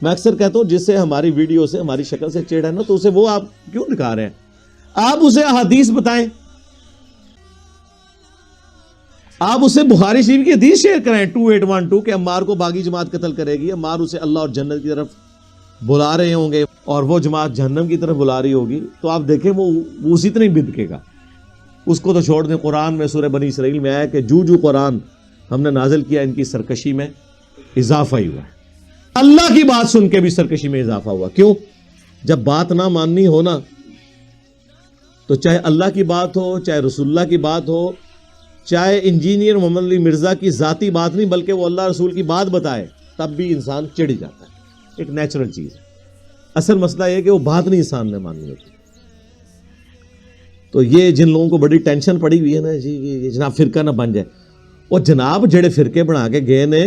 میں اکثر کہتا ہوں جس سے ہماری ویڈیو سے ہماری شکل سے چڑ ہے نا تو اسے وہ آپ کیوں دکھا رہے ہیں؟ آپ اسے احادیث بتائیں، آپ اسے بخاری شریف کی حدیث شیئر کریں 2812 کہ عمار کو باغی جماعت قتل کرے گی، عمار اسے اللہ اور جنت کی طرف بلا رہے ہوں گے اور وہ جماعت جہنم کی طرف بلا رہی ہوگی، تو آپ دیکھیں وہ اسی طرح ہی بدکے گا۔ اس کو تو چھوڑ دیں، قرآن میں سورہ بنی اسرائیل میں آیا کہ جو قرآن ہم نے نازل کیا ان کی سرکشی میں اضافہ ہی ہوا ہے۔ اللہ کی بات سن کے بھی سرکشی میں اضافہ ہوا۔ کیوں؟ جب بات نہ ماننی ہو نا تو چاہے اللہ کی بات ہو، چاہے رسول اللہ کی بات ہو، چاہے انجینئر محمد علی مرزا کی ذاتی بات نہیں بلکہ وہ اللہ رسول کی بات بتائے، تب بھی انسان چڑ جاتا ہے۔ ایک نیچرل چیز ہے۔ اصل مسئلہ یہ کہ وہ بات نہیں انسان نے ماننی ہوتی۔ تو یہ جن لوگوں کو بڑی ٹینشن پڑی ہوئی ہے نا جی یہ جناب فرقہ نہ بن جائے، اور جناب جڑے فرقے بنا کے گئے نے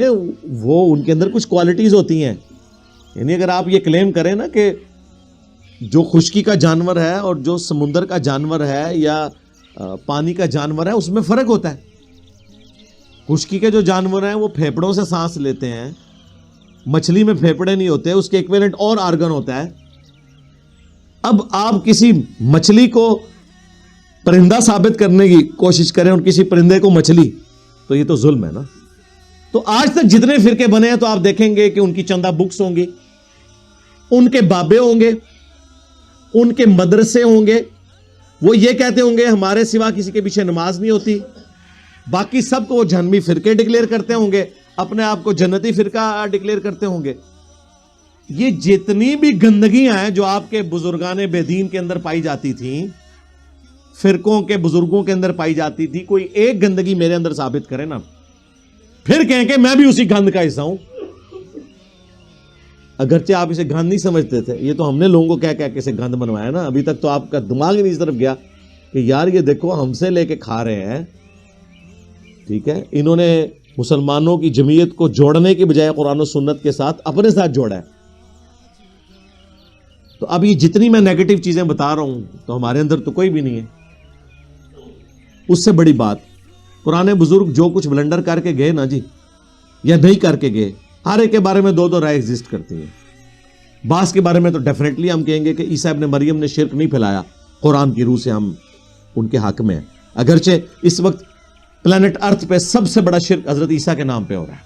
وہ ان کے اندر کچھ کوالٹیز ہوتی ہیں۔ یعنی اگر آپ یہ کلیم کریں نا کہ جو خشکی کا جانور ہے اور جو سمندر کا جانور ہے یا پانی کا جانور ہے اس میں فرق ہوتا ہے۔ خشکی کے جو جانور ہیں وہ پھیپڑوں سے سانس لیتے ہیں، مچھلی میں پھیپڑے نہیں ہوتے، اس کے ایکویلنٹ اور آرگن ہوتا ہے۔ اب آپ کسی مچھلی کو پرندہ ثابت کرنے کی کوشش کریں اور کسی پرندے کو مچھلی، تو یہ تو ظلم ہے نا۔ تو آج تک جتنے فرقے بنے ہیں تو آپ دیکھیں گے کہ ان کی چندہ بکس ہوں گی، ان کے بابے ہوں گے، ان کے مدرسے ہوں گے، وہ یہ کہتے ہوں گے ہمارے سوا کسی کے پیچھے نماز نہیں ہوتی، باقی سب کو وہ جہنمی فرقے ڈکلیئر کرتے ہوں گے، اپنے آپ کو جنتی فرقہ ڈکلیئر کرتے ہوں گے۔ یہ جتنی بھی گندگیاں ہیں جو آپ کے بزرگان بے دین کے اندر پائی جاتی تھیں، فرقوں کے بزرگوں کے اندر پائی جاتی تھی، کوئی ایک گندگی میرے اندر ثابت کرے نا، پھر کہیں کہ میں بھی اسی گند کا حصہ ہوں۔ اگرچہ آپ اسے گند نہیں سمجھتے تھے، یہ تو ہم نے لوگوں کو کہہ کے اسے گند بنوایا نا۔ ابھی تک تو آپ کا دماغ ہی نہیں اس طرف گیا کہ یار یہ دیکھو ہم سے لے کے کھا رہے ہیں، ٹھیک ہے۔ انہوں نے مسلمانوں کی جمعیت کو جوڑنے کی بجائے قرآن و سنت کے ساتھ اپنے ساتھ جوڑا ہے۔ تو اب یہ جتنی میں نیگیٹو چیزیں بتا رہا ہوں تو ہمارے اندر تو کوئی بھی نہیں ہے۔ اس سے بڑی بات پرانے بزرگ جو کچھ بلنڈر کر کے گئے نا جی یا نہیں کر کے گئے، ہر ایک کے بارے میں دو رائے ایگزسٹ کرتی ہیں۔ بعض کے بارے میں تو ڈیفینیٹلی ہم کہیں گے کہ عیسیٰ ابن مریم نے شرک نہیں پھیلایا، قرآن کی روح سے ہم ان کے حق میں ہیں، اگرچہ اس وقت پلانٹ ارتھ پہ سب سے بڑا شرک حضرت عیسیٰ کے نام پہ ہو رہا ہے،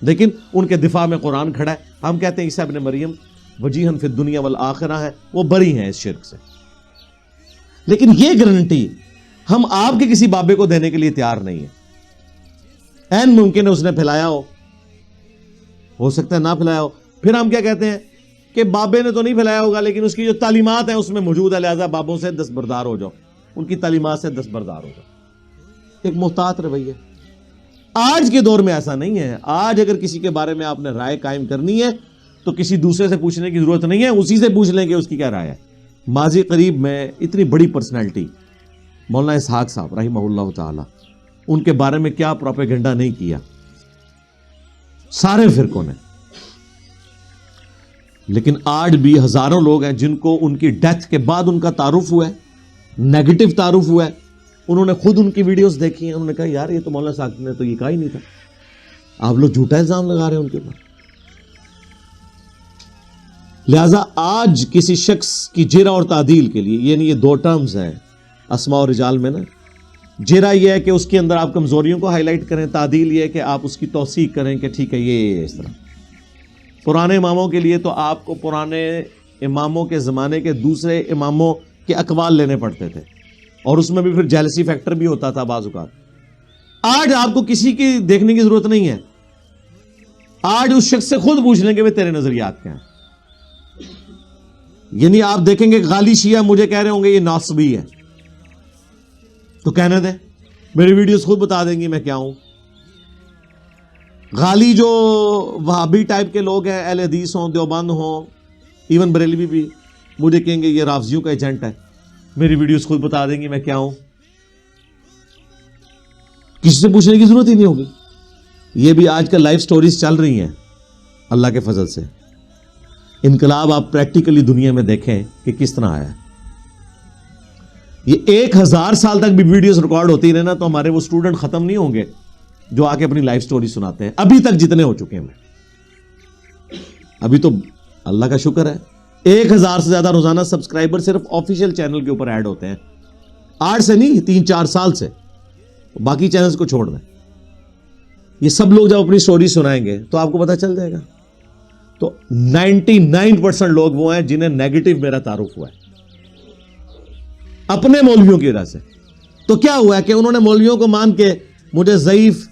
لیکن ان کے دفاع میں قرآن کھڑا ہے۔ ہم کہتے ہیں عیسیٰ ابن مریم وجیہن فی الدنیا والآخرہ ہے، وہ بری ہیں اس شرک سے۔ لیکن یہ گارنٹی ہم آپ کے کسی بابے کو دینے کے لیے تیار نہیں ہے۔ این ممکن ہے اس نے پھیلایا ہو سکتا ہے نہ پھیلایا ہو، پھر ہم کیا کہتے ہیں کہ بابے نے تو نہیں پھیلایا ہوگا لیکن اس کی جو تعلیمات ہیں اس میں موجود ہے، لہذا بابوں سے دستبردار ہو جاؤ، ان کی تعلیمات سے دستبردار ہو جاؤ۔ ایک محتاط رویہ۔ آج کے دور میں ایسا نہیں ہے۔ آج اگر کسی کے بارے میں آپ نے رائے قائم کرنی ہے تو کسی دوسرے سے پوچھنے کی ضرورت نہیں ہے، اسی سے پوچھ لیں کہ اس کی کیا رائے ہے۔ ماضی قریب میں اتنی بڑی پرسنالٹی مولانا اسحاق صاحب رحمہ اللہ تعالی، ان کے بارے میں کیا پروپیگنڈا نہیں کیا سارے فرقوں نے، لیکن آج بھی ہزاروں لوگ ہیں جن کو ان کی ڈیتھ کے بعد ان کا تعارف ہوا ہے، نیگیٹو تعارف ہوا ہے، انہوں نے خود ان کی ویڈیوز دیکھی ہیں، انہوں نے کہا یار یہ تو مولانا صاحب نے تو یہ کہا ہی نہیں تھا، آپ لوگ جھوٹا الزام لگا رہے ہیں ان کے اوپر۔ لہذا آج کسی شخص کی جرح اور تعدیل کے لیے، یعنی یہ دو ٹرمز ہیں اسماء اور رجال میں نا، جرح یہ ہے کہ اس کے اندر آپ کمزوریوں کو ہائی لائٹ کریں، تعدیل یہ ہے کہ آپ اس کی توثیق کریں کہ ٹھیک ہے یہ اس طرح۔ پرانے اماموں کے لیے تو آپ کو پرانے اماموں کے زمانے کے دوسرے اماموں کے اقوال لینے پڑتے تھے، اور اس میں بھی پھر جیلسی فیکٹر بھی ہوتا تھا بعض اوقات۔ آج آپ کو کسی کی دیکھنے کی ضرورت نہیں ہے، آج اس شخص سے خود پوچھ لیں کہ تیرے نظریات کیا ہیں۔ یعنی آپ دیکھیں گے غالی شیعہ مجھے کہہ رہے ہوں گے یہ ناصبی ہے، تو کہنے دیں، میری ویڈیوز خود بتا دیں گی میں کیا ہوں۔ غالی جو وہابی ٹائپ کے لوگ ہیں، اہل حدیث ہوں، دیوبند ہوں، ایون بریلوی بھی، مجھے کہیں گے یہ رافضیوں کا ایجنٹ ہے، میری ویڈیوز خود بتا دیں گی میں کیا ہوں، کسی سے پوچھنے کی ضرورت ہی نہیں ہوگی۔ یہ بھی آج کل لائف سٹوریز چل رہی ہیں اللہ کے فضل سے۔ انقلاب آپ پریکٹیکلی دنیا میں دیکھیں کہ کس طرح آیا ہے۔ یہ 1000 سال تک بھی ویڈیوز ریکارڈ ہوتی رہے نا تو ہمارے وہ اسٹوڈنٹ ختم نہیں ہوں گے جو آ کے اپنی لائف سٹوری سناتے ہیں، ابھی تک جتنے ہو چکے ہیں۔ ابھی تو اللہ کا شکر ہے 1000 سے زیادہ روزانہ سبسکرائبر صرف آفیشیل چینل کے اوپر ایڈ ہوتے ہیں. 8 سے نہیں 3-4 سال سے, باقی چینلز کو چھوڑ دیں. یہ سب لوگ جب اپنی سٹوری سنائیں گے تو آپ کو پتہ چل جائے گا. تو 99% لوگ وہ ہیں جنہیں نیگیٹو میرا تعارف ہوا ہے اپنے مولویوں کی وجہ سے. تو کیا ہوا ہے کہ انہوں نے مولویوں کو مان کے مجھے ضعیف,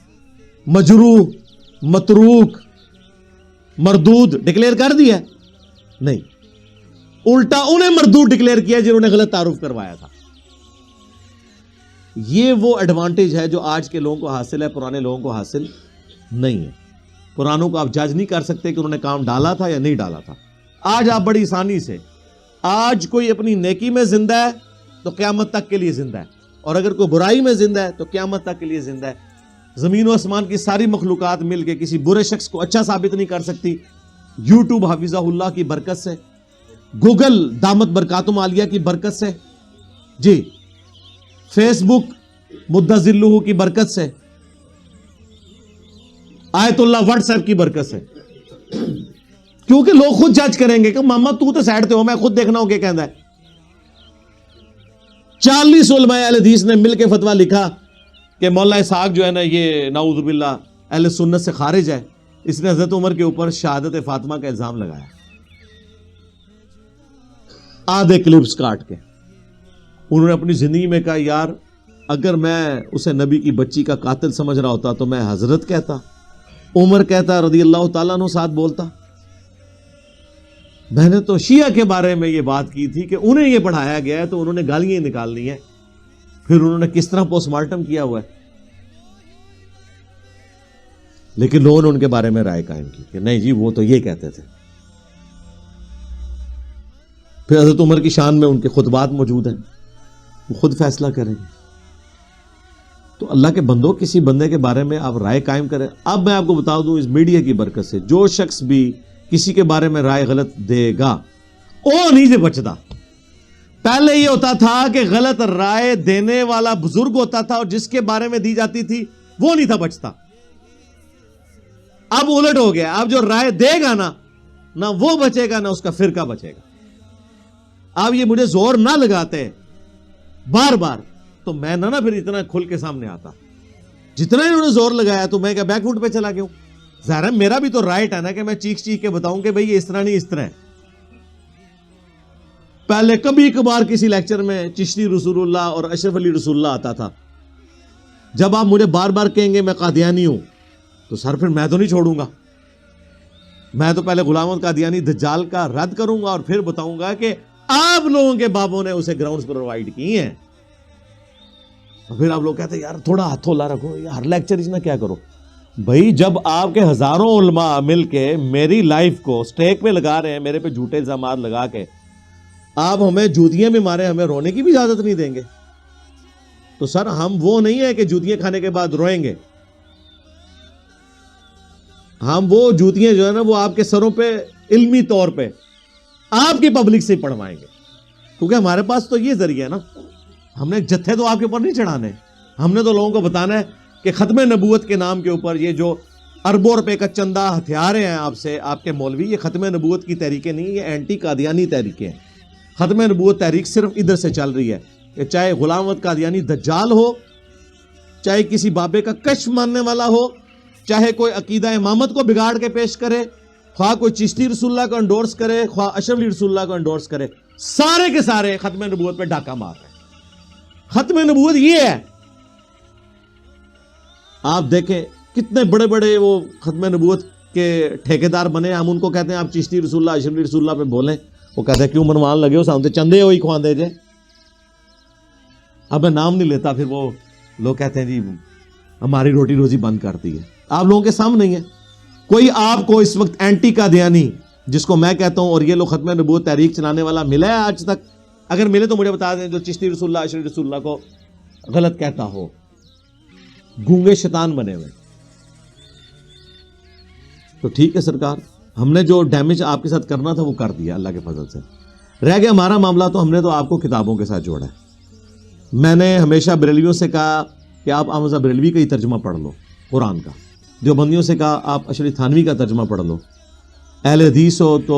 مجروح, متروک, مردود ڈکلیئر کر دیا؟ نہیں, الٹا انہیں مردود ڈکلیئر کیا جنہوں نے غلط تعارف کروایا تھا. یہ وہ ایڈوانٹیج ہے جو آج کے لوگوں کو حاصل ہے, پرانے لوگوں کو حاصل نہیں ہے. پرانوں کو آپ جج نہیں کر سکتے کہ انہوں نے کام ڈالا تھا یا نہیں ڈالا تھا. آج آپ بڑی آسانی سے, آج کوئی اپنی نیکی میں زندہ ہے تو قیامت تک کے لیے زندہ ہے, اور اگر کوئی برائی میں زندہ ہے تو قیامت تک کے لیے زندہ ہے. زمین و آسمان کی ساری مخلوقات مل کے کسی برے شخص کو اچھا ثابت نہیں کر سکتی. یوٹیوب حفظہ اللہ کی برکت سے, گوگل دامت برکاتم عالیہ کی برکت سے, جی فیس بک مدذلہ کی برکت سے, آیت اللہ واٹس ایپ کی برکت سے. کیونکہ لوگ خود جج کریں گے کہ ماما تو سائڈ تے ہو, میں خود دیکھنا ہو کہ کہندا ہے. 40 علماء اہل حدیث نے مل کے فتویٰ لکھا کہ مولا اسحاق جو ہے نا یہ نعوذ باللہ اہل سنت سے خارج ہے. اس نے حضرت عمر کے اوپر شہادت فاطمہ کا الزام لگایا, آدھے کلپس کاٹ کے. انہوں نے اپنی زندگی میں کہا یار اگر میں اسے نبی کی بچی کا قاتل سمجھ رہا ہوتا تو میں حضرت کہتا, عمر کہتا, رضی اللہ تعالیٰ عنہ ساتھ بولتا. میں نے تو شیعہ کے بارے میں یہ بات کی تھی کہ انہیں یہ پڑھایا گیا ہے تو انہوں نے گالیاں نکالنی ہیں. پھر انہوں نے کس طرح پوسٹ مارٹم کیا ہوا ہے, لیکن لوگوں نے ان کے بارے میں رائے قائم کی کہ نہیں جی وہ تو یہ کہتے تھے. پھر حضرت عمر کی شان میں ان کے خطبات موجود ہیں, وہ خود فیصلہ کریں گے. تو اللہ کے بندوں, کسی بندے کے بارے میں آپ رائے قائم کریں. اب میں آپ کو بتا دوں اس میڈیا کی برکت سے جو شخص بھی کسی کے بارے میں رائے غلط دے گا وہ نہیں سے بچتا. پہلے یہ ہوتا تھا کہ غلط رائے دینے والا بزرگ ہوتا تھا اور جس کے بارے میں دی جاتی تھی وہ نہیں تھا بچتا. اب الٹ ہو گیا, اب جو رائے دے گا نا نہ وہ بچے گا نہ اس کا فرقہ بچے گا. اب یہ مجھے زور نہ لگاتے بار بار تو میں نہ پھر اتنا کھل کے سامنے آتا. جتنا انہوں نے زور لگایا تو میں کیا بیک فوٹ پہ چلا گیا ہوں. ظاہر ہے میرا بھی تو رائٹ ہے نا کہ میں چیخ کے بتاؤں کہ بھئی یہ اس طرح نہیں اس طرح ہے. پہلے کبھی کبھار کسی لیکچر میں چشتی رسول اللہ اور اشرف علی رسول اللہ آتا تھا. جب آپ مجھے بار بار کہیں گے میں قادیانی ہوں تو سر پھر میں تو نہیں چھوڑوں گا. میں تو پہلے غلام احمد قادیانی دجال کا رد کروں گا اور پھر بتاؤں گا کہ آپ لوگوں کے بابوں نے اسے گراؤنڈز پرووائڈ کی ہیں. پھر آپ لوگ کہتے ہیں یار تھوڑا ہاتھ ہولا رکھو, ہر لیکچر اس میں کیا کرو. بھائی جب آپ کے ہزاروں علماء مل کے میری لائف کو سٹیک پہ لگا رہے ہیں, میرے پہ جھوٹے الزامات لگا کے, آپ ہمیں جوتیاں بھی مارے, ہمیں رونے کی بھی اجازت نہیں دیں گے. تو سر ہم وہ نہیں ہے کہ جوتیاں کھانے کے بعد روئیں گے. ہم وہ جوتیاں جو ہے نا وہ آپ کے سروں پہ علمی طور پہ آپ کی پبلک سے پڑھوائیں گے, کیونکہ ہمارے پاس تو یہ ذریعہ ہے نا. ہم نے جتھے تو آپ کے اوپر نہیں چڑھانے, ہم نے تو لوگوں کو بتانا ہے کہ ختم نبوت کے نام کے اوپر یہ جو اربوں روپے کا چندہ ہتھیارے ہیں آپ سے آپ کے مولوی, یہ ختم نبوت کی تحریکیں نہیں, یہ اینٹی قادیانی تحریکیں ہیں. ختم نبوت تحریک صرف ادھر سے چل رہی ہے کہ چاہے غلام احمد قادیانی دجال ہو, چاہے کسی بابے کا کشف ماننے والا ہو, چاہے کوئی عقیدہ امامت کو بگاڑ کے پیش کرے, خواہ کوئی چشتی رسول اللہ کو انڈورس کرے, خواہ اشرف علی رسول اللہ کو انڈورس کرے, سارے کے سارے ختم نبوت پہ ڈاکہ مار رہے ہیں. ختم نبوت یہ ہے. آپ دیکھیں کتنے بڑے بڑے وہ ختم نبوت کے ٹھیکیدار بنے, ہم ان کو کہتے ہیں آپ چشتی رسول اللہ اشرف علی رسول اللہ پہ بولیں, وہ کہتے ہیں کیوں منوان لگے ہو, سامنے چندے ہوئی خواندے جے. اب میں نام نہیں لیتا, پھر وہ لوگ کہتے ہیں جی ہماری روٹی روزی بند کرتی ہے. آپ لوگوں کے سامنے نہیں ہے کوئی آپ کو اس وقت اینٹی قادیانی جس کو میں کہتا ہوں اور یہ لوگ ختم نبوت تحریک چلانے والا ملا ہے آج تک؟ اگر ملے تو مجھے بتا دیں جو چشتی رسول اللہ اشرف رسول اللہ کو غلط کہتا ہو. گونگے شیطان بنے ہوئے. تو ٹھیک ہے سرکار, ہم نے جو ڈیمیج آپ کے ساتھ کرنا تھا وہ کر دیا اللہ کے فضل سے. رہ گیا ہمارا معاملہ, تو ہم نے تو آپ کو کتابوں کے ساتھ جوڑا ہے. میں نے ہمیشہ بریلویوں سے کہا کہ آپ احمد بریلوی کا ہی ترجمہ پڑھ لو قرآن کا. دیوبندیوں سے کہا آپ اشرف تھانوی کا ترجمہ پڑھ لو. اہل حدیث ہو تو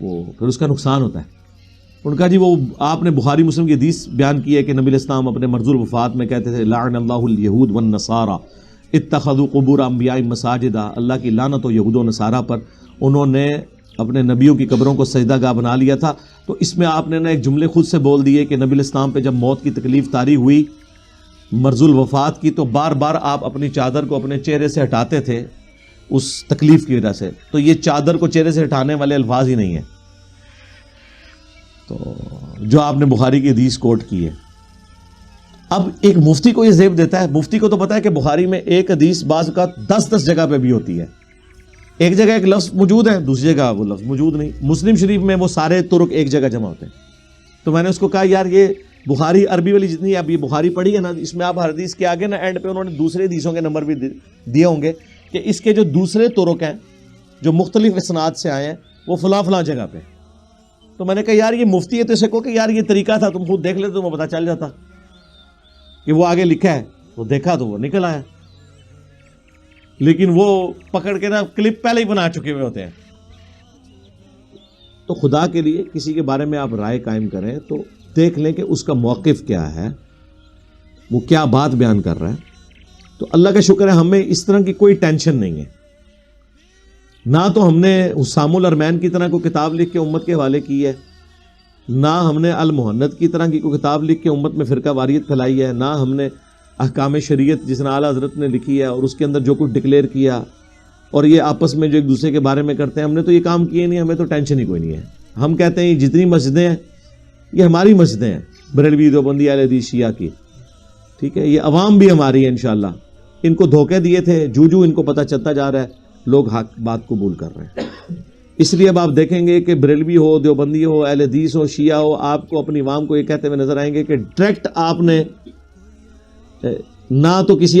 وہ پھر اس کا نقصان ہوتا ہے. ان کا جی وہ آپ نے بخاری مسلم کی حدیث بیان کی ہے کہ نبی علیہ السلام اپنے مرض الوفات میں کہتے تھے لعن اللہ الیہود والنصارى اتخذوا قبور انبیاء مساجدا، اللہ کی لعنت ہو یہود و نصارہ پر، انہوں نے اپنے نبیوں کی قبروں کو سجدہ گاہ بنا لیا تھا. تو اس میں آپ نے نا ایک جملے خود سے بول دیے کہ نبی علیہ السلام پہ جب موت کی تکلیف طاری ہوئی مرض الوفات کی، تو بار بار آپ اپنی چادر کو اپنے چہرے سے ہٹاتے تھے اس تکلیف کی وجہ سے. تو یہ چادر کو چہرے سے ہٹانے والے الفاظ ہی نہیں ہیں تو جو آپ نے بخاری کی حدیث کوٹ کی ہے. اب ایک مفتی کو یہ زیب دیتا ہے، مفتی کو تو پتا ہے کہ بخاری میں ایک حدیث بعض اوقات 10 جگہ پہ بھی ہوتی ہے. ایک جگہ ایک لفظ موجود ہے، دوسری جگہ وہ لفظ موجود نہیں. مسلم شریف میں وہ سارے طرق ایک جگہ جمع ہوتے ہیں. تو میں نے اس کو کہا یار یہ بخاری عربی والی جتنی اب یہ بخاری پڑھی ہے نا، اس میں آپ ہر حدیث کے آگے نا اینڈ پہ انہوں نے دوسرے حدیثوں کے نمبر بھی دیے ہوں گے کہ اس کے جو دوسرے طرق ہیں جو مختلف اسناد سے آئے ہیں وہ فلاں فلاں جگہ پہ. تو میں نے کہا یار یہ مفتی ہے تو اسے کہو کہ یار یہ طریقہ تھا، تم خود دیکھ لیتے تمہیں پتہ چل جاتا کہ وہ آگے لکھا ہے. وہ دیکھا تو وہ نکل آیا، لیکن وہ پکڑ کے نا کلپ پہلے ہی بنا چکے ہوئے ہوتے ہیں. تو خدا کے لیے کسی کے بارے میں آپ رائے قائم کریں تو دیکھ لیں کہ اس کا موقف کیا ہے، وہ کیا بات بیان کر رہا ہے. تو اللہ کا شکر ہے ہمیں اس طرح کی کوئی ٹینشن نہیں ہے. نہ تو ہم نے حسام الارمین کی طرح کوئی کتاب لکھ کے امت کے حوالے کی ہے، نہ ہم نے المہند کی طرح کی کوئی کتاب لکھ کے امت میں فرقہ واریت پھیلائی ہے، نہ ہم نے احکام شریعت جس نے اعلیٰ حضرت نے لکھی ہے اور اس کے اندر جو کچھ ڈکلیئر کیا اور یہ آپس میں جو ایک دوسرے کے بارے میں کرتے ہیں، ہم نے تو یہ کام کیے نہیں. ہمیں تو ٹینشن ہی کوئی نہیں ہے. ہم کہتے ہیں یہ جتنی مسجدیں ہیں یہ ہماری مسجدیں ہیں، بریلوی دیوبندی اہل حدیث شیعہ کی، ٹھیک ہے، یہ عوام بھی ہماری ہے انشاءاللہ. ان کو دھوکے دیے تھے، جو ان کو پتہ چلتا جا رہا ہے لوگ حق بات قبول کر رہے ہیں. اس لیے اب آپ دیکھیں گے کہ بریلوی ہو، دیوبندی ہو، اہل حدیث ہو، شیعہ ہو، آپ کو اپنی عوام کو یہ کہتے ہوئے نظر آئیں گے کہ ڈائریکٹ آپ نے نہ تو کسی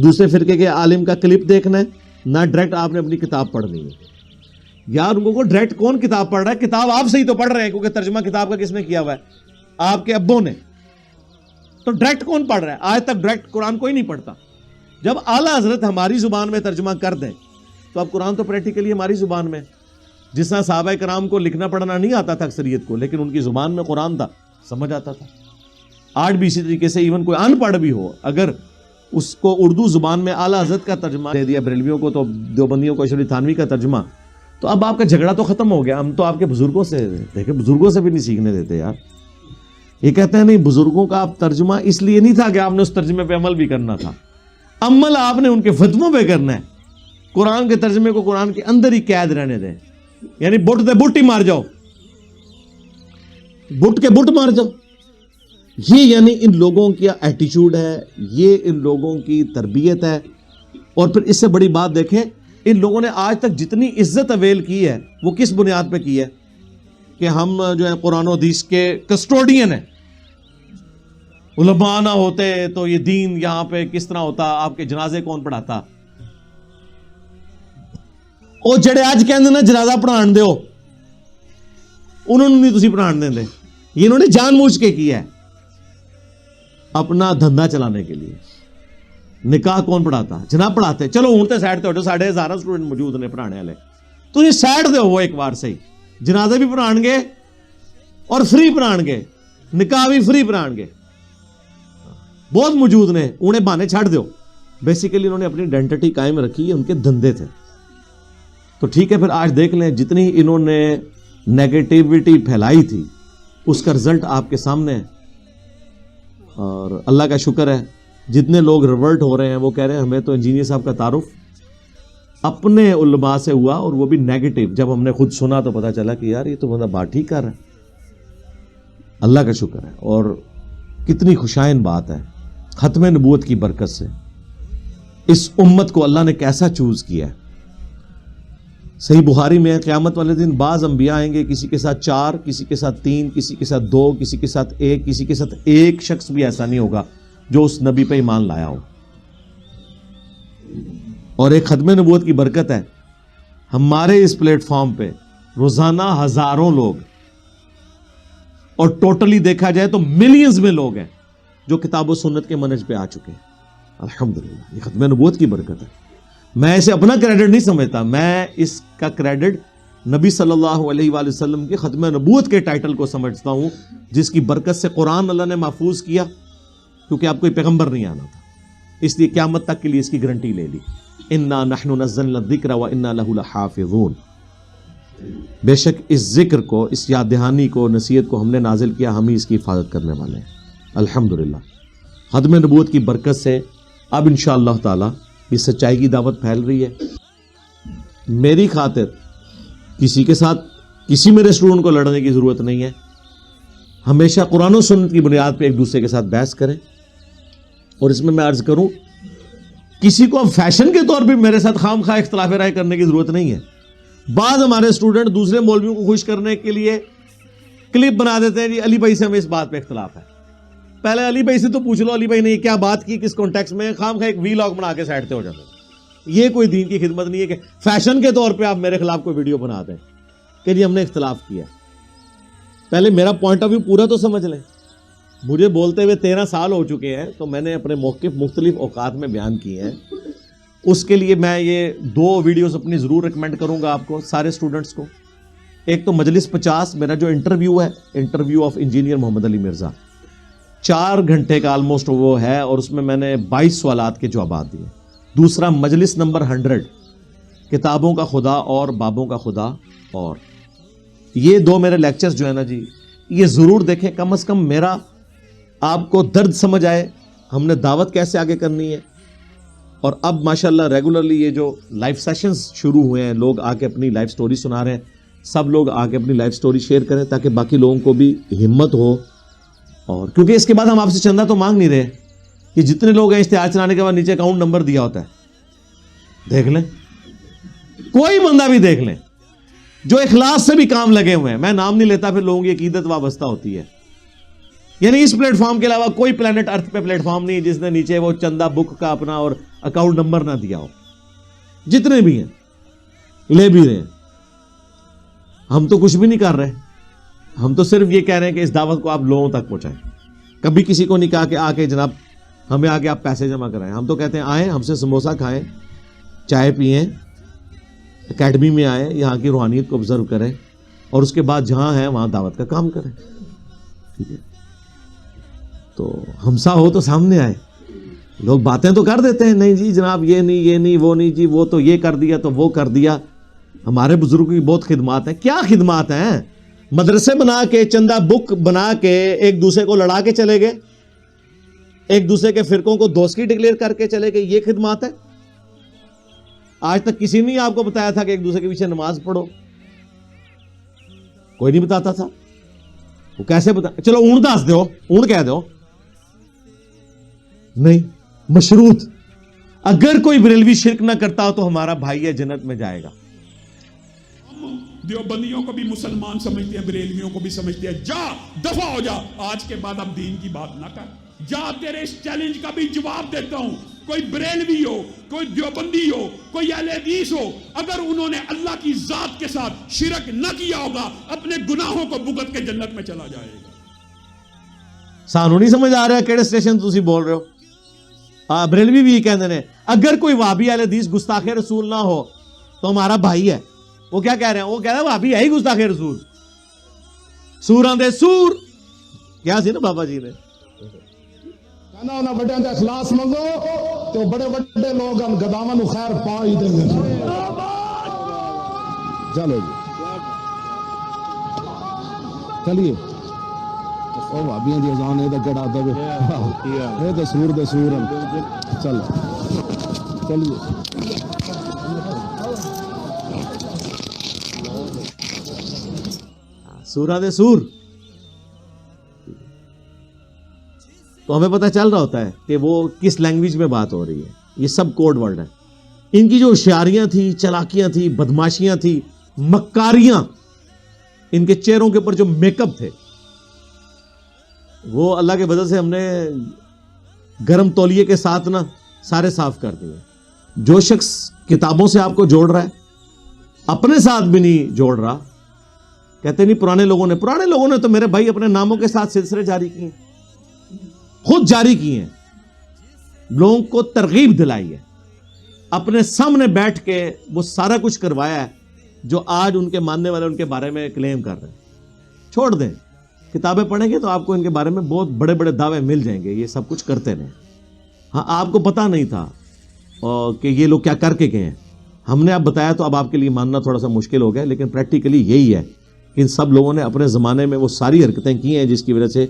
دوسرے فرقے کے عالم کا کلپ دیکھنا ہے، نہ ڈائریکٹ آپ نے اپنی کتاب پڑھنی ہے. یار ان کو ڈائریکٹ کون کتاب پڑھ رہا ہے؟ کتاب آپ سے ہی تو پڑھ رہے ہیں، کیونکہ ترجمہ کتاب کا کس نے کیا ہوا ہے؟ آپ کے ابوں نے. تو ڈائریکٹ کون پڑھ رہا ہے؟ آج تک ڈائریکٹ قرآن کوئی نہیں پڑھتا. جب اعلیٰ حضرت ہماری زبان میں ترجمہ کر دیں تو اب قرآن تو پریکٹیکلی ہماری زبان میں، جس طرح صحابہ کرام کو لکھنا پڑھنا نہیں آتا تھا اکثریت کو، لیکن ان کی زبان میں قرآن تھا، سمجھ آتا تھا. آج بھی اسی طریقے سے ایون کوئی ان پڑھ بھی ہو، اگر اس کو اردو زبان میں اعلیٰ حضرت کا ترجمہ دے دیا بریلویوں کو تو دیوبندیوں کو اشرف تھانوی کا ترجمہ، تو اب آپ کا جھگڑا تو ختم ہو گیا. ہم تو آپ کے بزرگوں سے دیکھیں، بزرگوں سے بھی نہیں سیکھنے دیتے یار. یہ کہتے ہیں نہیں بزرگوں کا آپ ترجمہ اس لیے نہیں تھا کہ آپ نے اس ترجمے پہ عمل بھی کرنا تھا، عمل آپ نے ان کے فتووں پہ کرنا ہے. قرآن کے ترجمے کو قرآن کے اندر ہی قید رہنے دیں. یعنی بٹ دے بٹ ہی مار جاؤ، بٹ کے بٹ مار جاؤ. یہ یعنی ان لوگوں کا ایٹیچیوڈ ہے، یہ ان لوگوں کی تربیت ہے. اور پھر اس سے بڑی بات دیکھیں، ان لوگوں نے آج تک جتنی عزت اویل کی ہے وہ کس بنیاد پہ کی ہے؟ کہ ہم جو ہے قرآن و حدیث کے کسٹوڈین ہیں. علماء نہ ہوتے تو یہ دین یہاں پہ کس طرح ہوتا، آپ کے جنازے کون پڑھاتا؟ وہ جڑے آج کہندے نا جنازہ پڑھان دیو، انہوں نے نہیں تسی پڑھان دیں دے. یہ انہوں نے جان بوجھ کے کیا ہے اپنا دھندا چلانے کے لیے. نکاح کون پڑھاتا؟ جناب پڑھاتے. چلو ہوں تو سائڈ تے ہو جاؤ، 1000 اسٹوڈنٹ موجود نے پڑھانے والے، تو یہ سائڈ دے ہو ایک بار سے ہی. جنازے بھی پڑھان گے اور فری پڑھان گے، نکاح بھی فری پڑھان گے، بہت موجود نے، انہیں بہانے چھاڑ دیو. بیسیکلی انہوں نے اپنی آئیڈینٹی قائم رکھی ہے، ان کے دھندے تھے. تو ٹھیک ہے، پھر آج دیکھ لیں جتنی انہوں نے نیگیٹیوٹی پھیلائی تھی اس کا رزلٹ آپ کے سامنے ہے. اور اللہ کا شکر ہے جتنے لوگ ریورٹ ہو رہے ہیں وہ کہہ رہے ہیں ہمیں تو انجینئر صاحب کا تعارف اپنے علماء سے ہوا اور وہ بھی نیگیٹو. جب ہم نے خود سنا تو پتا چلا کہ یار یہ تو بندہ بات ٹھیک کر رہا ہے. اللہ کا شکر ہے. اور کتنی خوشائن بات ہے ختم نبوت کی برکت سے اس امت کو اللہ نے کیسا چوز کیا ہے. صحیح بخاری میں قیامت والے دن بعض انبیاء آئیں گے، کسی کے ساتھ 4، کسی کے ساتھ 3، کسی کے ساتھ 2، کسی کے ساتھ 1، کسی کے ساتھ ایک شخص بھی ایسا نہیں ہوگا جو اس نبی پہ ایمان لایا ہو. اور ایک ختم نبوت کی برکت ہے ہمارے اس پلیٹ فارم پہ روزانہ ہزاروں لوگ، اور ٹوٹلی دیکھا جائے تو ملینز میں لوگ ہیں جو کتاب و سنت کے منہج پہ آ چکے ہیں. الحمدللہ یہ ختم نبوت کی برکت ہے. میں اسے اپنا کریڈٹ نہیں سمجھتا، میں اس کا کریڈٹ نبی صلی اللہ علیہ وآلہ وسلم کی ختم نبوت کے ٹائٹل کو سمجھتا ہوں، جس کی برکت سے قرآن اللہ نے محفوظ کیا، کیونکہ آپ کوئی پیغمبر نہیں آنا تھا، اس لیے قیامت تک کے لیے اس کی گارنٹی لے لی، انا نحن نزلنا الذکر وانا لہ لحافظون۔ بے شک اس ذکر کو، اس یاد دہانی کو، نصیحت کو ہم نے نازل کیا، ہم ہی اس کی حفاظت کرنے والے ہیں۔ الحمدللہ ختم نبوت کی برکت سے اب انشاءاللہ تعالی یہ سچائی کی دعوت پھیل رہی ہے۔ میری خاطر کسی کے ساتھ، کسی میرے اسٹوڈنٹ کو لڑنے کی ضرورت نہیں ہے۔ ہمیشہ قرآن و سنت کی بنیاد پہ ایک دوسرے کے ساتھ بحث کریں، اور اس میں عرض کروں، کسی کو اب فیشن کے طور پہ میرے ساتھ خام خواہ اختلاف رائے کرنے کی ضرورت نہیں ہے۔ بعض ہمارے اسٹوڈنٹ دوسرے مولویوں کو خوش کرنے کے لیے کلپ بنا دیتے ہیں، جی علی بھائی سے ہمیں اس بات پہ اختلاف ہے۔ پہلے علی بھائی سے تو پوچھ لو، علی بھائی نے یہ کیا بات کی، کس کانٹیکس میں، خام خواہ ایک ویلاگ بنا کے سائڈ پہ ہو جاتے ہیں۔ یہ کوئی دین کی خدمت نہیں ہے کہ فیشن کے طور پہ آپ میرے خلاف کوئی ویڈیو بنا دیں کہ جی ہم نے اختلاف کیا۔ پہلے میرا پوائنٹ آف ویو پورا تو سمجھ لیں۔ مجھے بولتے ہوئے 13 سال ہو چکے ہیں، تو میں نے اپنے موقف مختلف اوقات میں بیان کیے ہیں۔ اس کے لیے میں یہ 2 ویڈیوز اپنی ضرور ریکمینڈ کروں گا آپ کو، سارے اسٹوڈنٹس کو۔ ایک تو مجلس 50 میرا جو انٹرویو ہے، انٹرویو آف انجینئر محمد علی مرزا، 4 گھنٹے کا آلموسٹ وہ ہے، اور اس میں نے 22 سوالات کے جوابات دیے۔ دوسرا مجلس نمبر 100 کتابوں کا خدا اور بابوں کا خدا، اور یہ 2 میرے لیکچرز جو ہے نا جی، یہ ضرور دیکھیں، کم از کم میرا آپ کو درد سمجھ آئے، ہم نے دعوت کیسے آگے کرنی ہے۔ اور اب ماشاءاللہ ریگولرلی یہ جو لائف سیشنز شروع ہوئے ہیں، لوگ آ کے اپنی لائف سٹوری سنا رہے ہیں، سب لوگ آ کے اپنی لائف سٹوری شیئر کریں تاکہ باقی لوگوں کو بھی ہمت ہو۔ اور کیونکہ اس کے بعد ہم آپ سے چندہ تو مانگ نہیں رہے، کہ جتنے لوگ ہیں اشتہار چلانے کے بعد نیچے اکاؤنٹ نمبر دیا ہوتا ہے، دیکھ لیں، کوئی بندہ بھی دیکھ لیں جو اخلاص سے بھی کام لگے ہوئے ہیں۔ میں نام نہیں لیتا، پھر لوگوں کی عقیدت وابستہ ہوتی ہے۔ یعنی اس پلیٹ فارم کے علاوہ کوئی پلانٹ ارتھ پہ پلیٹ فارم نہیں جس نے نیچے وہ چندہ بک کا اپنا اور اکاؤنٹ نمبر نہ دیا ہو۔ جتنے بھی ہیں لے بھی رہے ہیں، ہم تو کچھ بھی نہیں کر رہے، ہم تو صرف یہ کہہ رہے ہیں کہ اس دعوت کو آپ لوگوں تک پہنچائیں۔ کبھی کسی کو نہیں کہا کہ آ کے جناب ہمیں آ کے آپ پیسے جمع کرائیں، ہم تو کہتے ہیں آئیں، ہم سے سموسا کھائیں، چائے پئیں، اکیڈمی میں آئیں، یہاں کی روحانیت کو آبزرو کریں، اور اس کے بعد جہاں ہیں وہاں دعوت کا کام کریں۔ ٹھیک ہے، تو ہمسا ہو تو سامنے آئے۔ لوگ باتیں تو کر دیتے ہیں، نہیں جی جناب یہ نہیں وہ نہیں جی، وہ تو یہ کر دیا تو وہ کر دیا۔ ہمارے بزرگوں کی بہت خدمات ہیں۔ کیا خدمات ہیں؟ مدرسے بنا کے، چندہ بک بنا کے ایک دوسرے کو لڑا کے چلے گئے، ایک دوسرے کے فرقوں کو دوستی ڈکلیئر کر کے چلے گئے، یہ خدمات ہے؟ آج تک کسی نے آپ کو بتایا تھا کہ ایک دوسرے کے پیچھے نماز پڑھو؟ کوئی نہیں بتاتا تھا۔ وہ کیسے بتا؟ چلو اون دس دو، اون کہہ دو، نہیں مشروط۔ اگر کوئی بریلوی شرک نہ کرتا ہو تو ہمارا بھائی ہے، جنت میں جائے گا۔ دیوبندیوں کو بھی مسلمان سمجھتے ہیں، بریلویوں کو بھی سمجھتے ہیں۔ جا دفع ہو جا، آج کے بعد اب دین کی بات نہ کر۔ جا، تیرے اس چیلنج کا بھی جواب دیتا ہوں۔ کوئی بریلوی ہو، کوئی دیوبندی ہو، کوئی اہل حدیث ہو، اگر انہوں نے اللہ کی ذات کے ساتھ شرک نہ کیا ہوگا، اپنے گناہوں کو بھگت کے جنت میں چلا جائے گا۔ سانو نہیں سمجھ آ رہا ہے کیڑے سٹیشن تسی بول رہے ہو؟ بریلوی بھی یہ کہتے ہیں اگر کوئی وہابی اہل حدیث گستاخ رسول نہ ہو تو ہمارا بھائی ہے۔ وہ کیا کہہ رہے ہیں؟ وہ کہہ رہے ہیں وہابی ہے ہی گستاخ رسول، سوراں دے سور۔ کیا سی نا بابا جی نے کہنا انہاں بڑیاں دا اخلاص منگو تو بڑے بڑے لوگ ہم گداواں نو خیر پا ہی دیں گے۔ چلو جی چلیے، او بھابیاں دی اذان اے تے کیڑا دے اے تے سور دے سور چلو چلیے۔ سورہ دے سور، تو ہمیں پتہ چل رہا ہوتا ہے کہ وہ کس لینگویج میں بات ہو رہی ہے۔ یہ سب کوڈ ورڈ ہے۔ ان کی جو ہوشیاریاں تھیں، چلاکیاں تھیں، بدماشیاں تھیں، مکاریاں، ان کے چہروں کے اوپر جو میک اپ تھے، وہ اللہ کے بدل سے ہم نے گرم تولیے کے ساتھ نا سارے صاف کر دیے۔ جو شخص کتابوں سے آپ کو جوڑ رہا ہے، اپنے ساتھ بھی نہیں جوڑ رہا، کہتے نہیں پرانے لوگوں نے تو میرے بھائی اپنے ناموں کے ساتھ سلسلے جاری کیے، خود جاری کیے ہیں، لوگوں کو ترغیب دلائی ہے، اپنے سامنے بیٹھ کے وہ سارا کچھ کروایا ہے جو آج ان کے ماننے والے ان کے بارے میں کلیم کر رہے ہیں. چھوڑ دیں, کتابیں پڑھیں گے تو آپ کو ان کے بارے میں بہت بڑے بڑے دعوے مل جائیں گے. یہ سب کچھ کرتے رہے. ہاں, آپ کو پتہ نہیں تھا کہ یہ لوگ کیا کر کے گئے ہیں. ہم نے آپ بتایا تو اب آپ کے لیے ماننا تھوڑا سا مشکل ہو گیا, لیکن پریکٹیکلی یہی ہے کہ ان سب لوگوں نے اپنے زمانے میں وہ ساری حرکتیں کی ہیں جس کی وجہ سے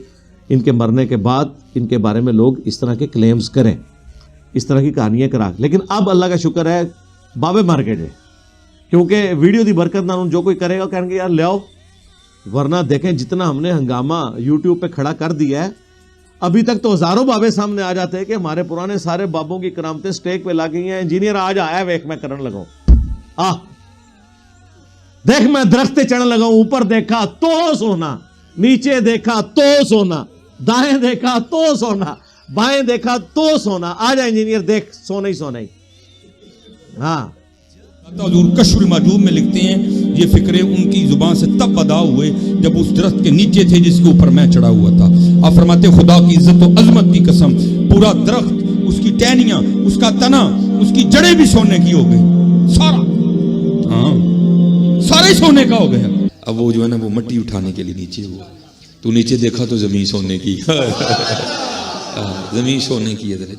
ان کے مرنے کے بعد ان کے بارے میں لوگ اس طرح کے کلیمز کریں, اس طرح کی کہانیاں کرا. لیکن اب اللہ کا شکر ہے بابے مار کے جائے, کیونکہ ویڈیو دی برکت نہ جو کوئی کرے گا کہیں گے یار لے آؤ, ورنہ دیکھیں جتنا ہم نے ہنگامہ یوٹیوب پہ کھڑا کر دیا ہے, ابھی تک تو ہزاروں بابے سامنے آ جاتے ہیں کہ ہمارے پرانے سارے بابوں کی کرامتیں سٹیک پہ لاگی ہیں. انجینئر آج آیا ویک میں کرن لگاؤں, دیکھ میں درخت چڑھنے لگاؤں, اوپر دیکھا تو سونا, نیچے دیکھا تو سونا, دائیں دیکھا تو سونا, بائیں دیکھا تو سونا. آ جا انجینئر دیکھ سونا ہی سونا ہی. ہاں, حضور کشف المحجوب میں لکھتے ہیں یہ فکرے ان کی زبان سے تب ادا ہوئے جب اس درخت کے نیچے تھے جس کے اوپر میں چڑھا ہوا تھا. آپ فرماتے خدا کی عزت و عظمت کی قسم, پورا درخت, اس کی ٹہنیاں, اس کا تنا, اس کی جڑیں بھی سونے کی ہو گئی, سارا, ہاں سارا ہی سونے کا ہو گیا. اب وہ جو ہے نا وہ مٹی اٹھانے کے لیے نیچے ہوا, تو نیچے دیکھا تو زمین سونے کی, زمین سونے کی ہے.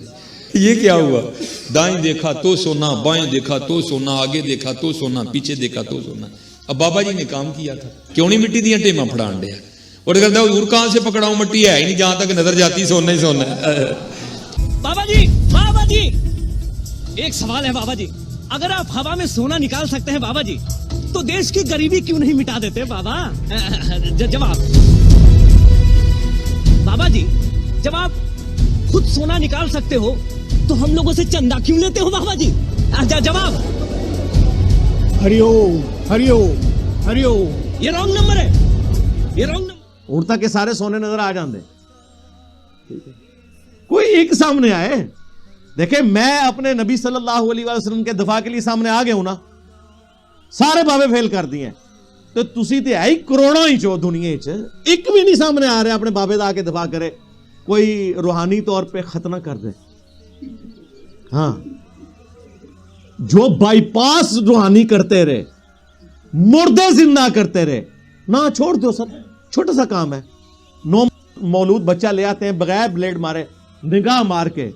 یہ کیا ہوا, دائیں دیکھا تو سونا, بائیں دیکھا تو سونا, آگے دیکھا تو سونا, پیچھے دیکھا تو سونا. اب بابا جی نے کام کیا تھا, کیوں نہیں مٹی دیا ٹیما پھڑان دیا, اور کہتا ہے حضور کہاں سے پکڑاؤں, مٹی ہے ہی نہیں, جہاں تک نظر جاتی سونا ہی سونا ہے. بابا جی ایک سوال ہے بابا جی, اگر آپ ہوا میں سونا نکال سکتے ہیں بابا جی تو دیش کی غریبی کیوں نہیں مٹا دیتے بابا؟ جواب بابا جی, جب آپ خود سونا نکال سکتے ہو تو ہم لوگوں سے چندہ کیوں لیتے ہو بابا جی؟ جواب ہریو ہریو ہریو. یہ رانگ نمبر ہے, یہ رانگ نمبر. اڑتا کے سارے سونے نظر آ جاندے, کوئی ایک سامنے آئے. دیکھیں میں اپنے نبی صلی اللہ علیہ وسلم کے دفاع کے لیے سامنے آ گیا ہوں نا, سارے بابے فیل کر دیے, تو تسی تے آئی کروڑوں ہی چو دنیا چ, ایک بھی نہیں سامنے آ رہے اپنے بابے دا کے دفاع کرے, کوئی روحانی طور پہ ختم کر دے. ہاں, جو بائی پاس روحانی کرتے رہے, مردے زندہ کرتے رہے, نہ چھوڑ دو سر, چھوٹا سا کام ہے. 9 مولود بچہ لے آتے ہیں بغیر بلیڈ مارے, نگاہ مار کے.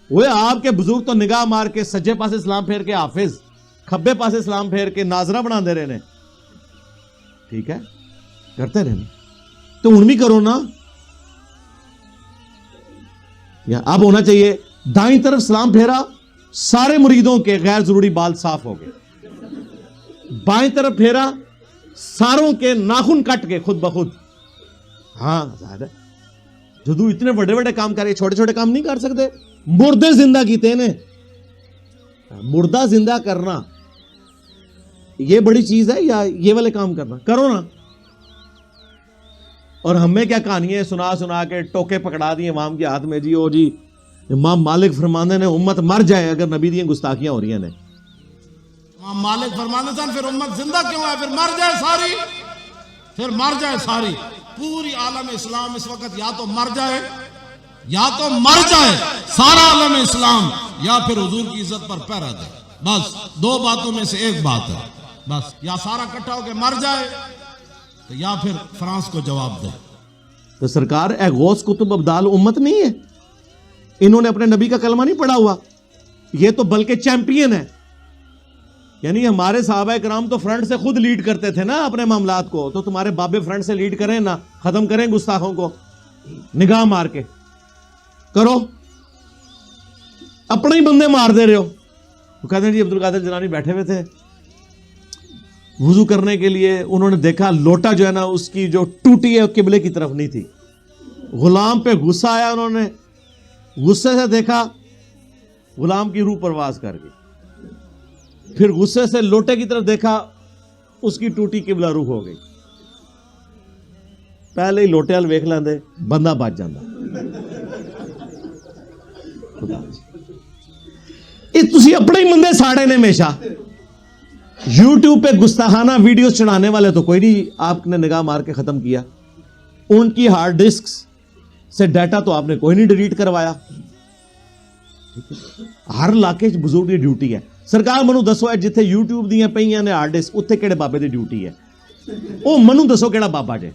وہ آپ کے بزرگ تو نگاہ مار کے سجے پاسے سلام پھیر کے حافظ, کھبے پاسے سلام پھیر کے ناظرہ بنا دے رہے ہیں. ٹھیک ہے, کرتے رہے تو ان بھی کرو نا. یا اب ہونا چاہیے دائیں طرف سلام پھیرا, سارے مریدوں کے غیر ضروری بال صاف ہو گئے. بائیں طرف پھیرا, ساروں کے ناخن کٹ کے خود بخود. ہاں ظاہر ہے جدو اتنے بڑے بڑے کام کر رہے, چھوٹے چھوٹے کام نہیں کر سکتے. مردے زندہ کیتے نے, مردہ زندہ کرنا یہ بڑی چیز ہے یا یہ والے کام کرنا؟ کرو نا. اور ہمیں کیا کہانیاں سنا سنا کے ٹوکے پکڑا دیے امام کے ہاتھ میں, جی او جی امام مالک فرماندے نے امت مر جائے اگر نبی دی گستاخیاں ہو رہی ہیں. امام مالک فرمانے تھا پھر امت زندہ کیوں ہے, پھر مر جائے ساری, پھر مر جائے ساری. پوری عالم اسلام اس وقت یا تو مر جائے, یا تو مر جائے سارا عالم اسلام, یا پھر حضور کی عزت پر پہرا دے. بس دو باتوں میں سے ایک بات ہے, بس یا سارا کٹھا ہو کے مر جائے یا پھر فرانس کو جواب دے. تو سرکار اے غوث کتب ابدال امت نہیں ہے, انہوں نے اپنے نبی کا کلمہ نہیں پڑھا ہوا, یہ تو بلکہ چیمپئن ہے. یعنی ہمارے صحابہ کرام تو فرنٹ سے خود لیڈ کرتے تھے نا اپنے معاملات کو, تو تمہارے بابے فرنٹ سے لیڈ کریں نا, ختم کریں گستاخوں کو نگاہ مار کے. کرو, اپنے ہی بندے مار دے رہے ہو. وہ کہتے ہیں جی عبد القادر جیلانی بیٹھے ہوئے تھے وضو کرنے کے لیے, انہوں نے دیکھا لوٹا جو ہے نا اس کی جو ٹوٹی ہے قبلے کی طرف نہیں تھی. غلام پہ غصہ آیا, انہوں نے غصے سے دیکھا, غلام کی روح پرواز کر گئی. پھر غصے سے لوٹے کی طرف دیکھا, اس کی ٹوٹی قبلہ روح ہو گئی. پہلے ہی لوٹے وال ویکھ لیندے بندہ بچ جاندہ. یہ تسی اپنے ہی بندے ساڑے نے ہمیشہ. یوٹیوب پہ گستاخانہ ویڈیوز چڑھانے والے تو کوئی نہیں آپ نے نگاہ مار کے ختم کیا. ان کی ہارڈ ڈسک سے ڈیٹا تو آپ نے کوئی نہیں ڈیلیٹ کروایا. ہر علاقے بزرگ کی ڈیوٹی ہے. ਸਰਕਾਰ ਮੈਨੂੰ ਦੱਸੋ ਇਹ ਜਿੱਥੇ YouTube ਦੀਆਂ ਪਈਆਂ ਨੇ ਹਾਰਡ ਡਿਸਕ ਉੱਥੇ ਕਿਹੜੇ ਬਾਬੇ ਦੀ ਡਿਊਟੀ ਹੈ? ਉਹ ਮੈਨੂੰ ਦੱਸੋ ਕਿਹੜਾ ਬਾਬਾ ਜੇ।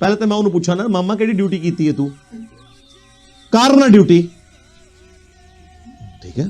ਪਹਿਲੇ ਤਾਂ ਮੈਂ ਉਹਨੂੰ ਪੁੱਛਾਂ ਨਾ, ਮਾਮਾ ਕਿਹੜੀ ਡਿਊਟੀ ਕੀਤੀ ਹੈ ਤੂੰ? ਕਰ ਨਾ ਡਿਊਟੀ, ਠੀਕ ਹੈ।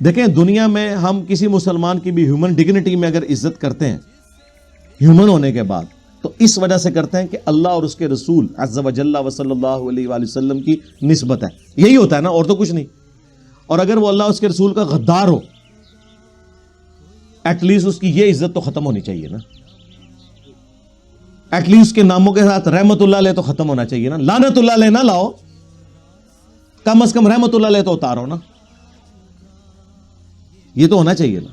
دیکھیں دنیا میں ہم کسی مسلمان کی بھی ہیومن ڈگنیٹی میں اگر عزت کرتے ہیں ہیومن ہونے کے بعد تو اس وجہ سے کرتے ہیں کہ اللہ اور اس کے رسول عز و جل و صلی اللہ علیہ وآلہ وسلم کی نسبت ہے. یہی ہوتا ہے نا, اور تو کچھ نہیں. اور اگر وہ اللہ اس کے رسول کا غدار ہو ایٹ لیسٹ اس کی یہ عزت تو ختم ہونی چاہیے نا, ایٹ لیسٹ کے ناموں کے ساتھ رحمت اللہ علیہ تو ختم ہونا چاہیے نا. لعنت اللہ علیہ نہ لاؤ, کم از کم رحمت اللہ علیہ تو اتارو نا, یہ تو ہونا چاہیے نا.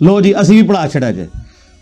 لو جی اسی بھی پڑھا چھڑا جے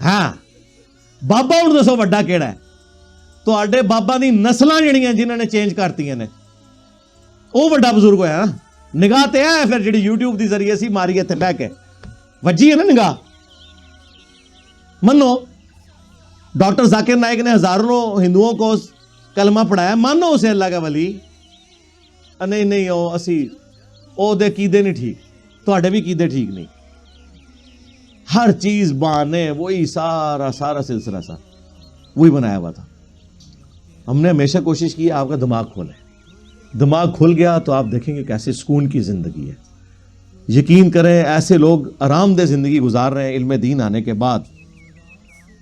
ہاں بابا ہن دسو وڈا کیڑا ہے؟ تواڈے بابا دی نسلاں جڑیاں جنہاں نے چینج کرتیاں نے او وڈا بزرگ ہویا نا. نگاہ تے ہے پھر جڑی یوٹیوب دی ذریعے سی ماری ایتھے بیٹھ کے وجی ہے نا نگاہ. منو ڈاکٹر ذاکر نائک نے ہزاروں ہندوؤں کو کلمہ پڑھایا, مانو اسے اللہ کا ولی. نہیں او اسی او دے قیدے نہیں ٹھیک, تواڈے بھی قیدے ٹھیک نہیں. ہر چیز بانے وہی سارا سلسلہ سا وہی بنایا ہوا تھا. ہم نے ہمیشہ کوشش کی آپ کا دماغ کھولے, دماغ کھل گیا تو آپ دیکھیں گے کیسے سکون کی زندگی ہے. یقین کریں ایسے لوگ آرام دہ زندگی گزار رہے ہیں. علم دین آنے کے بعد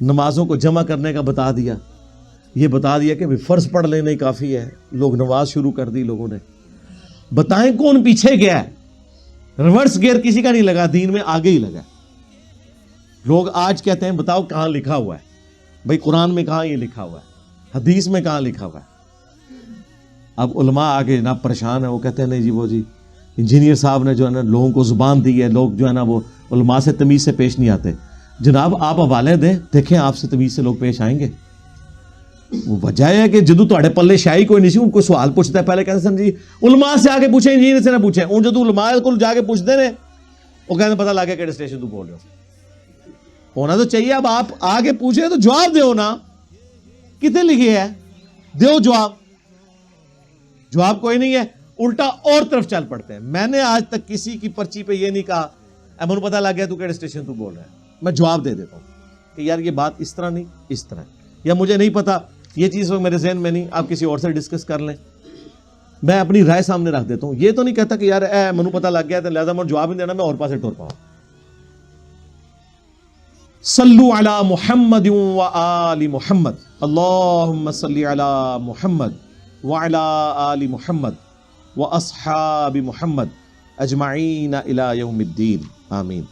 نمازوں کو جمع کرنے کا بتا دیا, یہ بتا دیا کہ فرض پڑھ لینا ہی کافی ہے. لوگ نماز شروع کر دی لوگوں نے. بتائیں کون پیچھے گیا ہے؟ ریورس گیئر کسی کا نہیں لگا, دین میں آگے ہی لگا. لوگ آج کہتے ہیں بتاؤ کہاں لکھا ہوا ہے؟ بھائی قرآن میں کہاں یہ لکھا ہوا ہے؟ حدیث میں کہاں لکھا ہوا ہے؟ اب علماء آگے جناب پریشان ہیں, وہ کہتے ہیں نہیں جی وہ جی انجینئر صاحب نے جو ہے نا لوگوں کو زبان دی ہے, لوگ جو ہے نا وہ علماء سے تمیز سے پیش نہیں آتے. جناب آپ حوالے دیں, دیکھیں آپ سے تمیز سے لوگ پیش آئیں گے. وہ وجہ ہے کہ جدو تواڈے پلے شاہی کوئی نہیں سی, ان کو سوال پوچھتا ہے پہلے کہتے سن جی علماء سے آگے پوچھیں انجینئر سے نہ پوچھیں. ان جدو علماء کو جا کے پوچھتے ہیں وہ کہتے ہیں پتہ لگ گیا کہڑے اسٹیشن تو بول رہے ہو. ہونا تو چاہیے, اب آپ آگے پوچھیں تو جواب دیو نا. کتنے لکھے ہے دیو جواب, جواب کوئی نہیں ہے, الٹا اور طرف چل پڑتے ہیں. میں نے آج تک کسی کی پرچی پہ یہ نہیں کہا اب مجھے پتہ لگ گیا تو کہڑے اسٹیشن تو بول رہا ہے. میں جواب دے دیتا ہوں کہ یار یہ بات اس طرح نہیں اس طرح, یا مجھے نہیں پتا یہ چیز میرے ذہن میں نہیں, آپ کسی اور سے ڈسکس کر لیں. میں اپنی رائے سامنے رکھ دیتا ہوں. یہ تو نہیں کہتا کہ یار منو پتہ لگ گیا تو لہذا مجھے جواب نہیں دینا, میں اور پاسے ٹور پاؤں. صلو علی محمد و آل محمد, اللہم صلی علی محمد وعلی آل محمد و اصحاب محمد اجمعین الی یوم الدین, آمین.